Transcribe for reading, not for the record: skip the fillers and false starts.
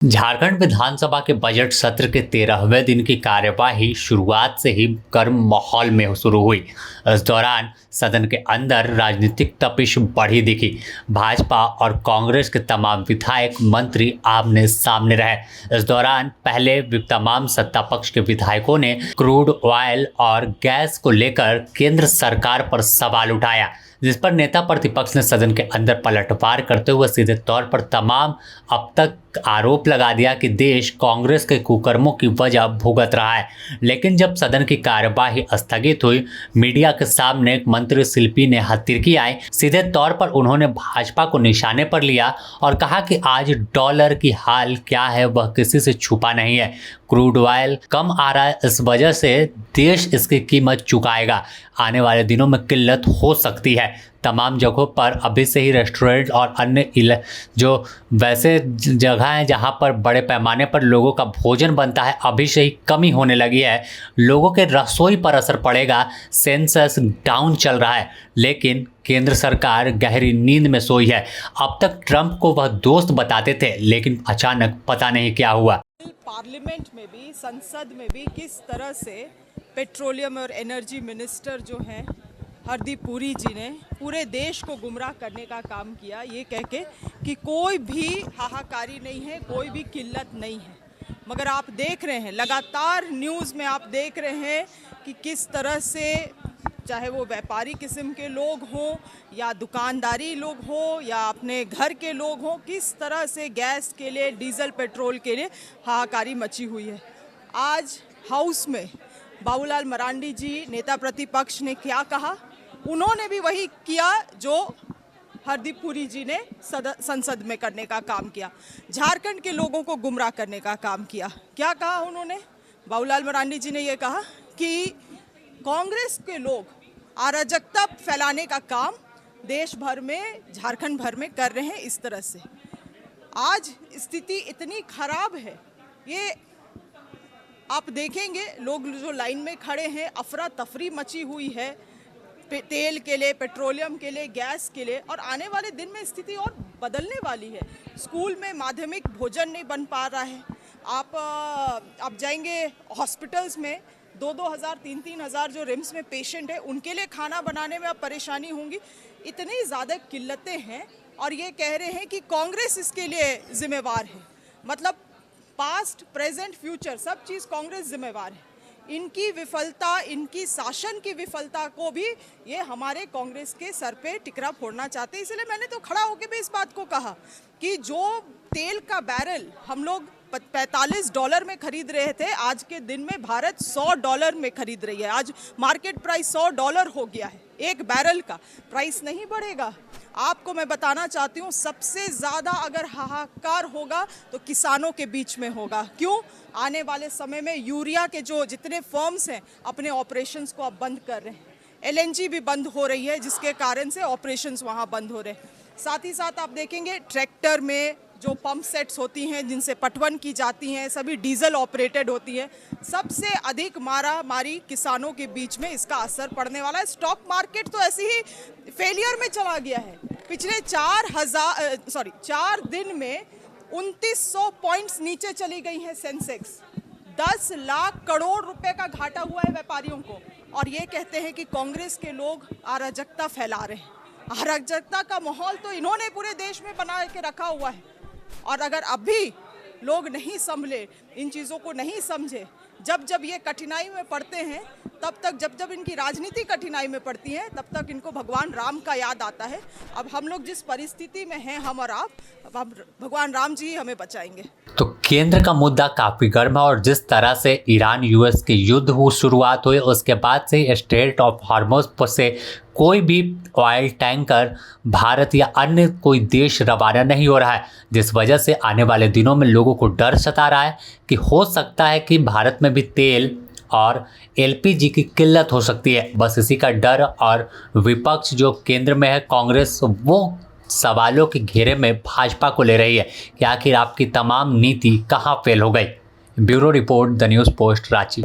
झारखंड विधानसभा के बजट सत्र के 13वें दिन की कार्यवाही शुरुआत से ही गर्म माहौल में शुरू हुई। इस दौरान सदन के अंदर राजनीतिक तपिश बढ़ी दिखी। भाजपा और कांग्रेस के तमाम विधायक मंत्री आमने सामने रहे। इस दौरान पहले तमाम सत्ता पक्ष के विधायकों ने क्रूड ऑयल और गैस को लेकर केंद्र सरकार पर सवाल उठाया, जिस पर नेता प्रतिपक्ष ने सदन के अंदर पलटवार करते हुए सीधे तौर पर तमाम अब तक आरोप लगा दिया कि देश कांग्रेस के कुकर्मों की वजह भुगत रहा है। लेकिन जब सदन की कार्यवाही स्थगित हुई, मीडिया के सामने मंत्री शिल्पी ने हथर्की आई। सीधे तौर पर उन्होंने भाजपा को निशाने पर लिया और कहा कि आज डॉलर की हाल क्या है वह किसी से छुपा नहीं है। क्रूड ऑयल कम आ रहा है, इस वजह से देश इसकी कीमत चुकाएगा। आने वाले दिनों में किल्लत हो सकती है। तमाम जगहों पर अभी से ही रेस्टोरेंट और अन्य जो वैसे जगह हैं जहां पर बड़े पैमाने पर लोगों का भोजन बनता है, अभी से ही कमी होने लगी है। लोगों के रसोई पर असर पड़ेगा। सेंसस डाउन चल रहा है, लेकिन केंद्र सरकार गहरी नींद में सोई है। अब तक ट्रंप को वह दोस्त बताते थे, लेकिन अचानक पता नहीं क्या हुआ। पार्लियामेंट में भी, संसद में भी किस तरह से पेट्रोलियम और एनर्जी मिनिस्टर जो हैं हरदीप पुरी जी ने पूरे देश को गुमराह करने का काम किया, ये कह के कि कोई भी हाहाकारी नहीं है, कोई भी किल्लत नहीं है। मगर आप देख रहे हैं, लगातार न्यूज़ में आप देख रहे हैं कि किस तरह से, चाहे वो व्यापारी किस्म के लोग हों या दुकानदारी लोग हों या अपने घर के लोग हों, किस तरह से गैस के लिए, डीजल पेट्रोल के लिए हाहाकारी मची हुई है। आज हाउस में बाबूलाल मरांडी जी नेता प्रतिपक्ष ने क्या कहा, उन्होंने भी वही किया जो हरदीप पुरी जी ने संसद में करने का काम किया। झारखंड के लोगों को गुमराह करने का काम किया। क्या कहा उन्होंने? बाबूलाल मरांडी जी ने यह कहा कि कांग्रेस के लोग अराजकता फैलाने का काम देश भर में, झारखंड भर में कर रहे हैं। इस तरह से आज स्थिति इतनी खराब है, ये आप देखेंगे लोग जो लाइन में खड़े हैं, अफरा तफरी मची हुई है तेल के लिए, पेट्रोलियम के लिए, गैस के लिए। और आने वाले दिन में स्थिति और बदलने वाली है। स्कूल में माध्यमिक भोजन नहीं बन पा रहा है। आप जाएंगे हॉस्पिटल्स में, 2-2 हज़ार 3-3 हज़ार जो रिम्स में पेशेंट है, उनके लिए खाना बनाने में अब परेशानी होंगी। इतनी ज़्यादा किल्लतें हैं और ये कह रहे हैं कि कांग्रेस इसके लिए जिम्मेवार है। मतलब पास्ट, प्रेजेंट, फ्यूचर सब चीज़ कांग्रेस जिम्मेवार है। इनकी विफलता, इनकी शासन की विफलता को भी ये हमारे कांग्रेस के सर पे टिकरा फोड़ना चाहते हैं। इसलिए मैंने तो खड़ा होकर भी इस बात को कहा कि जो तेल का बैरल हम लोग $45 में खरीद रहे थे, आज के दिन में भारत $100 में खरीद रही है। आज मार्केट प्राइस $100 हो गया है। एक बैरल का प्राइस नहीं बढ़ेगा। आपको मैं बताना चाहती हूँ, सबसे ज़्यादा अगर हाहाकार होगा तो किसानों के बीच में होगा। क्यों? आने वाले समय में यूरिया के जो जितने फर्म्स हैं अपने ऑपरेशंस को अब बंद कर रहे हैं। LNG भी बंद हो रही है, जिसके कारण से ऑपरेशंस वहाँ बंद हो रहे हैं। साथ ही साथ आप देखेंगे ट्रैक्टर में जो पंप सेट्स होती हैं जिनसे पटवन की जाती हैं, सभी डीजल ऑपरेटेड होती हैं। सबसे अधिक मारी किसानों के बीच में इसका असर पड़ने वाला है। स्टॉक मार्केट तो ऐसे ही फेलियर में चला गया है। पिछले 4 दिन में 2900 पॉइंट्स नीचे चली गई है सेंसेक्स। 10 लाख करोड़ रुपए का घाटा हुआ है व्यापारियों को। और ये कहते हैं कि कांग्रेस के लोग अराजकता फैला रहे हैं। अराजकता का माहौल तो इन्होंने पूरे देश में बना के रखा हुआ है। और अगर अभी लोग नहीं संभले, इन चीज़ों को नहीं समझे, जब ये कठिनाई में पड़ते हैं, जब इनकी राजनीति कठिनाई में पड़ती है, तब तक इनको भगवान राम का याद आता है। अब हम लोग जिस परिस्थिति में हैं, हम और आप, अब भगवान राम जी हमें बचाएंगे। तो केंद्र का मुद्दा काफ़ी गर्म है और जिस तरह से ईरान US के युद्ध की शुरुआत हुई, उसके बाद से स्ट्रेट ऑफ हॉर्मुज़ से कोई भी ऑयल टैंकर भारत या अन्य कोई देश रवाना नहीं हो रहा है, जिस वजह से आने वाले दिनों में लोगों को डर सता रहा है कि हो सकता है कि भारत में भी तेल और LPG की किल्लत हो सकती है। बस इसी का डर, और विपक्ष जो केंद्र में है कांग्रेस, वो सवालों के घेरे में भाजपा को ले रही है कि आखिर आपकी तमाम नीति कहाँ फेल हो गई। Bureau report, the news post, Ranchi.